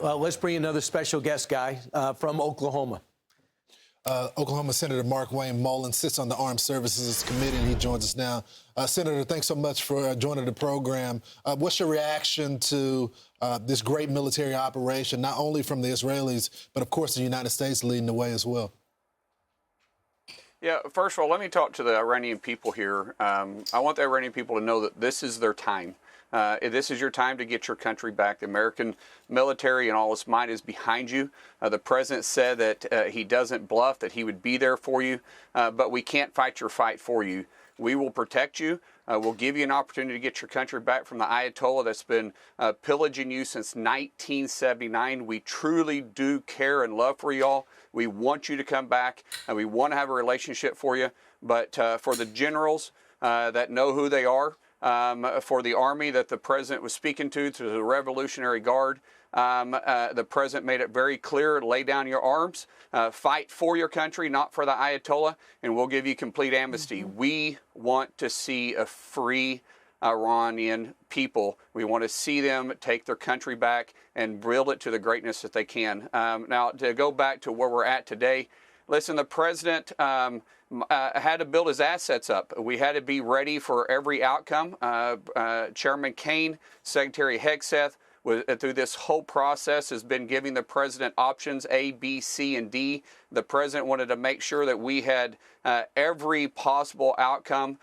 Let's bring another special guest guy from Oklahoma. Oklahoma Senator Markwayne Mullin sits on the Armed Services Committee, and he joins us now. Senator, thanks so much for joining the program. What's your reaction to this great military operation, not only from the Israelis, but, of course, the United States leading the way as well? Yeah, first of all, let me talk to the Iranian people here. I want the Iranian people to know that this is their time. This is your time to get your country back. The American military and all its might is behind you. The president said that he doesn't bluff, that he would be there for you, but we can't fight your fight for you. We will protect you. We'll give you an opportunity to get your country back from the ayatollah that's been pillaging you since 1979. We truly do care and love for y'all. We want you to come back, and we want to have a relationship for you. But for the generals that know who they are, for the Army that the president was speaking to the Revolutionary Guard, the president made it very clear, lay down your arms, fight for your country, not for the ayatollah, and we'll give you complete amnesty. We want to see a free Iranian people. We want to see them take their country back and build it to the greatness that they can. Now, to go back to where we're at today, listen, the president had to build his assets up. We had to be ready for every outcome. Chairman Kaine, Secretary Hegseth, through this whole process has been giving the president options A, B, C, and D. The president wanted to make sure that we had every possible outcome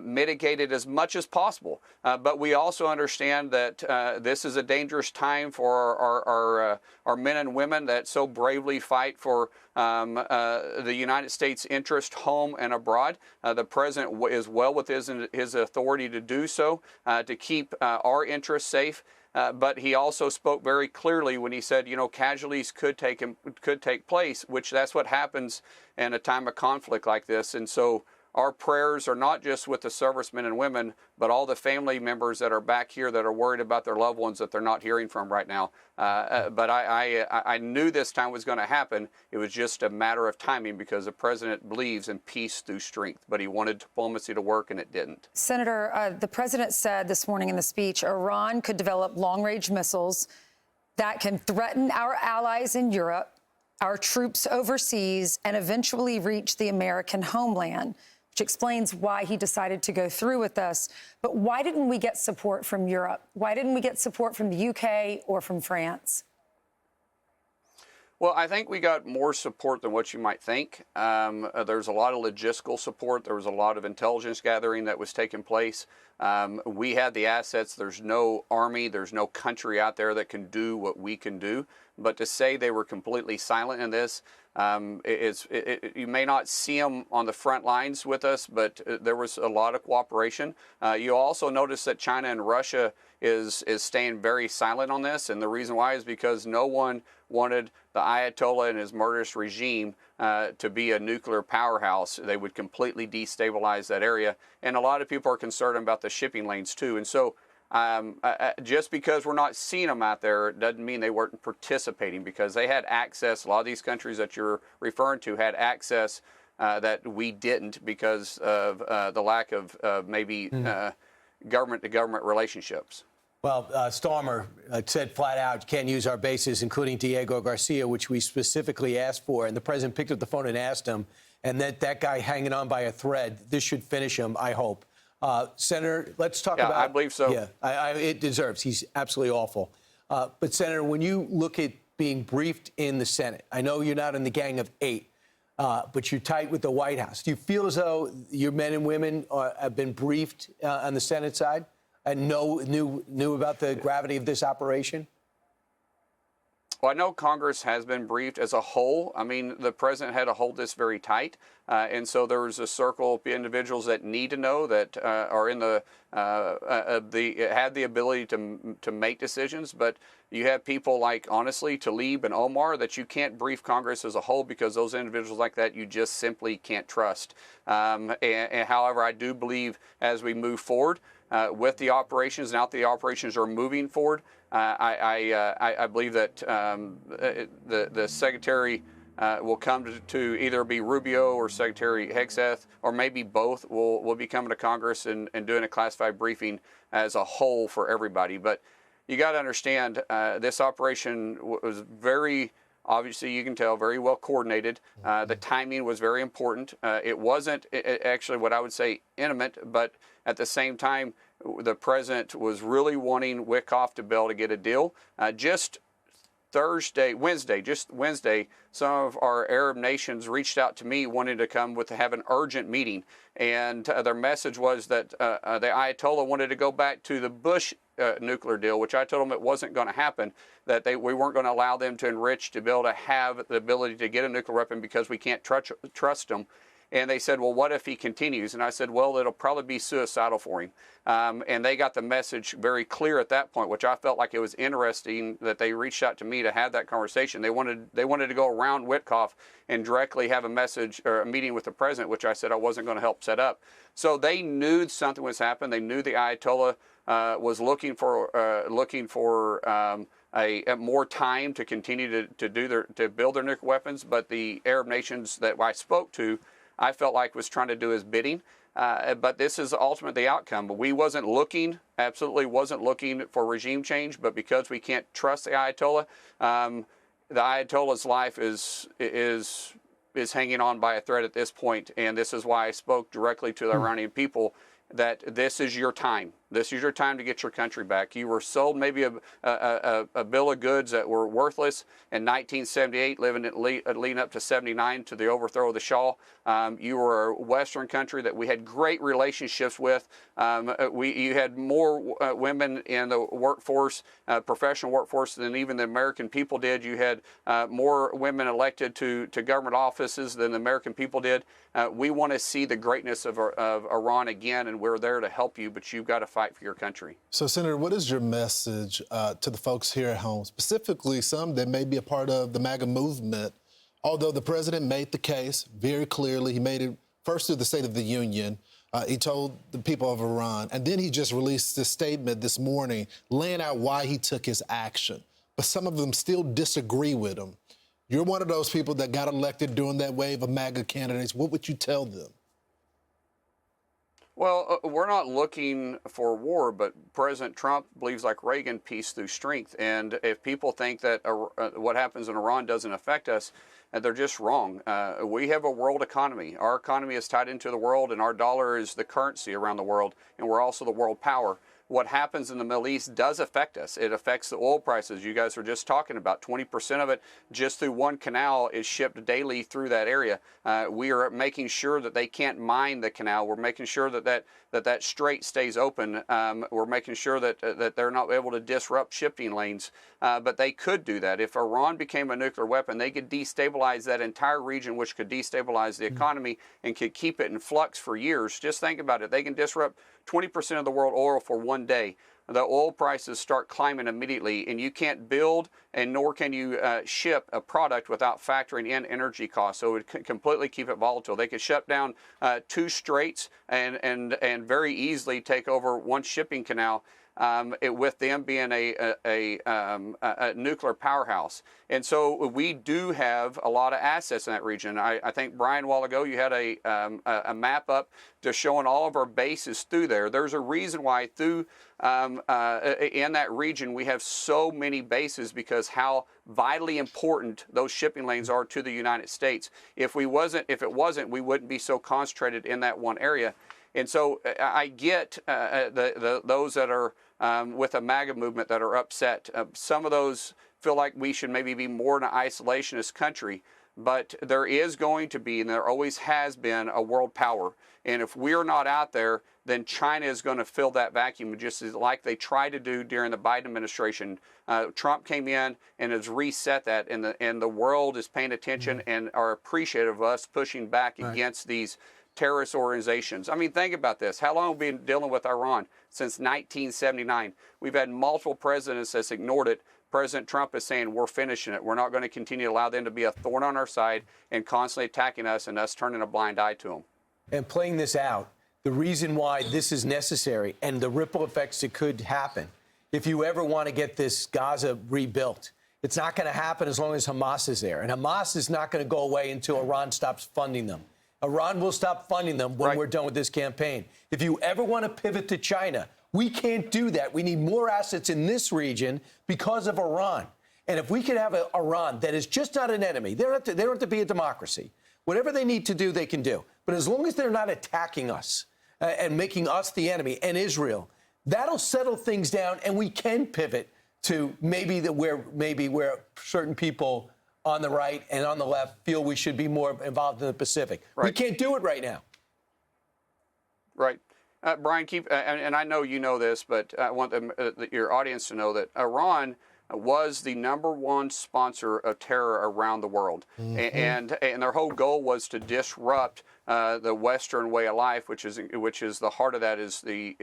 mitigated as much as possible. But we also understand that this is a dangerous time for our men and women that so bravely fight for the United States interest home and abroad. The president is well within his authority to do so, to keep our interests safe. But he also spoke very clearly when he said, you know, casualties could take place, which that's what happens in a time of conflict like this. And so our prayers are not just with the servicemen and women, but all the family members that are back here that are worried about their loved ones that they're not hearing from right now. But I knew this time was going to happen. It was just a matter of timing because the president believes in peace through strength, but he wanted diplomacy to work and it didn't. Senator, the president said this morning in the speech, Iran could develop long-range missiles that can threaten our allies in Europe, our troops overseas, and eventually reach the American homeland, which explains why he decided to go through with this. But why didn't we get support from Europe? Why didn't we get support from the UK or from France? Well, I think we got more support than what you might think. There's a lot of logistical support. There was a lot of intelligence gathering that was taking place. We had the assets. There's no army. There's no country out there that can do what we can do. But to say they were completely silent in this, you may not see them on the front lines with us, but there was a lot of cooperation. You also notice that China and Russia is staying very silent on this, and the reason why is because no one wanted the Ayatollah and his murderous regime to be a nuclear powerhouse. They would completely destabilize that area, and a lot of people are concerned about the shipping lanes too. And so just because we're not seeing them out there doesn't mean they weren't participating, because they had access. A lot of these countries that you're referring to had access that we didn't because of the lack of maybe government-to-government relationships. Well, Starmer said flat out, can't use our bases, including Diego Garcia, which we specifically asked for. And the president picked up the phone and asked him, and that guy hanging on by a thread, this should finish him, I hope. Senator, let's talk about... I believe so. Yeah, it deserves. He's absolutely awful. But, Senator, when you look at being briefed in the Senate, I know you're not in the Gang of Eight, but you're tight with the White House. Do you feel as though your men and women have been briefed on the Senate side and knew about the gravity of this operation? Well, I know Congress has been briefed as a whole. I mean, the president had to hold this very tight. And so there was a circle of individuals that need to know, that are in have the ability to make decisions. But you have people like, honestly, Tlaib and Omar, that you can't brief Congress as a whole, because those individuals like that you just simply can't trust. And however, I do believe as we move forward with the operations, now that the operations are moving forward, I believe that the Secretary will come to either be Rubio or Secretary Hegseth, or maybe both, will be coming to Congress and doing a classified briefing as a whole for everybody. But, you got to understand this operation was very, obviously, you can tell, very well coordinated. The timing was very important. It wasn't actually what I would say intimate, but at the same time, the president was really wanting Wickoff to be able to get a deal. Just Wednesday, some of our Arab nations reached out to me wanting to come have an urgent meeting. And their message was that the Ayatollah wanted to go back to the Bush nuclear deal, which I told them it wasn't going to happen, that we weren't going to allow them to enrich to be able to have the ability to get a nuclear weapon because we can't trust them. And they said, well, what if he continues? And I said, well, it'll probably be suicidal for him. And they got the message very clear at that point, which I felt like it was interesting that they reached out to me to have that conversation. They wanted to go around Wickoff and directly have a message or a meeting with the president, which I said I wasn't going to help set up. So they knew something was happening. They knew the Ayatollah was looking for a more time to continue to build their nuclear weapons. But the Arab nations that I spoke to, I felt like was trying to do his bidding. But this is ultimately the outcome. But we absolutely wasn't looking for regime change. But because we can't trust the Ayatollah, the Ayatollah's life is hanging on by a thread at this point. And this is why I spoke directly to the Iranian people that this is your time. This is your time to get your country back. You were sold maybe a bill of goods that were worthless in 1978, leading up to 79 to the overthrow of the Shah. You were a Western country that we had great relationships with. You had more women in the workforce, professional workforce, than even the American people did. You had more women elected to government offices than the American people did. We want to see the greatness of Iran again, and we're there to help you, but you've got to fight for your country. So, Senator, what is your message to the folks here at home, specifically some that may be a part of the MAGA movement? Although the president made the case very clearly, he made it first through the State of the Union. He told the people of Iran, and then he just released this statement this morning laying out why he took his action. But some of them still disagree with him. You're one of those people that got elected during that wave of MAGA candidates. What would you tell them? Well, we're not looking for war, but President Trump believes, like Reagan, peace through strength. And if people think that what happens in Iran doesn't affect us, they're just wrong. We have a world economy. Our economy is tied into the world, and our dollar is the currency around the world, and we're also the world power. What happens in the Middle East does affect us. It affects the oil prices. You guys were just talking about 20% of it just through one canal is shipped daily through that area. We are making sure that they can't mine the canal. We're making sure that strait stays open. We're making sure that they're not able to disrupt shipping lanes. But they could do that. If Iran became a nuclear weapon, they could destabilize that entire region, which could destabilize the economy and could keep it in flux for years. Just think about it. They can disrupt 20% of the world oil for one day. The oil prices start climbing immediately, and you can't build and nor can you ship a product without factoring in energy costs. So it would completely keep it volatile. They could shut down 2 straits and very easily take over one shipping canal. With them being a nuclear powerhouse. And so we do have a lot of assets in that region. I think, Brian, a while ago, you had a map up just showing all of our bases through there. There's a reason why in that region we have so many bases, because how vitally important those shipping lanes are to the United States. If it wasn't, we wouldn't be so concentrated in that one area. And so I get those that are with a MAGA movement that are upset. Some of those feel like we should maybe be more in an isolationist country, but there is going to be, and there always has been, a world power. And if we're not out there, then China is going to fill that vacuum, just as like they tried to do during the Biden administration. Trump came in and has reset that, and the world is paying attention and are appreciative of us pushing back against these terrorist organizations. I mean, think about this. How long have we been dealing with Iran? Since 1979. We've had multiple presidents that's ignored it. President Trump is saying we're finishing it. We're not going to continue to allow them to be a thorn on our side and constantly attacking us and us turning a blind eye to them. And playing this out, the reason why this is necessary and the ripple effects that could happen if you ever want to get this Gaza rebuilt, it's not going to happen as long as Hamas is there. And Hamas is not going to go away until Iran stops funding them. Iran will stop funding them when we're done with this campaign. If you ever want to pivot to China, We can't do that. We need more assets in this region because of Iran. And if we could have an Iran that is just not an enemy, they don't have to be a democracy. Whatever they need to do, they can do. But as long as they're not attacking us and making us the enemy and Israel, that'll settle things down, and we can pivot to maybe where certain people on the right and on the left feel we should be more involved in the Pacific. Right. We can't do it right now. Right. Brian, and I know you know this, but I want your audience to know that Iran was the #1 sponsor of terror around the world. And their whole goal was to disrupt the Western way of life, which is the heart of that is the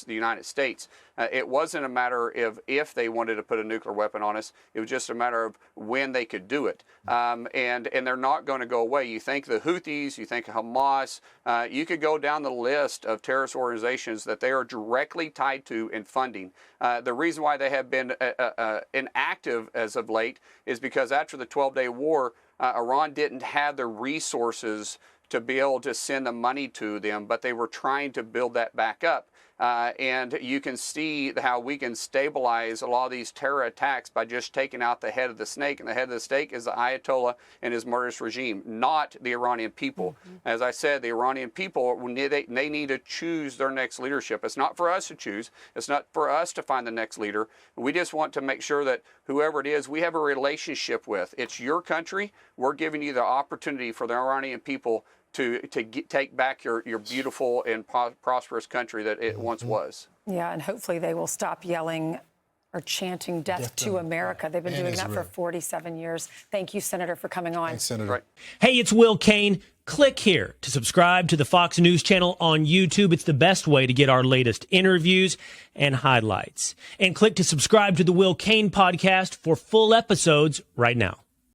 United States. It wasn't a matter of if they wanted to put a nuclear weapon on us. It was just a matter of when they could do it. And they're not going to go away. You think the Houthis, you think Hamas, you could go down the list of terrorist organizations that they are directly tied to in funding. The reason why they have been inactive as of late is because after the 12-day war, Iran didn't have the resources to be able to send the money to them, but they were trying to build that back up. And you can see how we can stabilize a lot of these terror attacks by just taking out the head of the snake. And the head of the snake is the ayatollah and his murderous regime, not the Iranian people. As I said, the Iranian people, they need to choose their next leadership. It's not for us to choose. It's not for us to find the next leader. We just want to make sure that whoever it is, we have a relationship with. It's your country. We're giving you the opportunity for the Iranian people to take back your beautiful and prosperous country that it once was. Yeah, and hopefully they will stop yelling or chanting death to America. They've been doing that for 47 years. Thank you, Senator, for coming on. Thanks, Senator. Right. Hey, it's Will Kane. Click here to subscribe to the Fox News channel on YouTube. It's the best way to get our latest interviews and highlights. And click to subscribe to the Will Kane podcast for full episodes right now.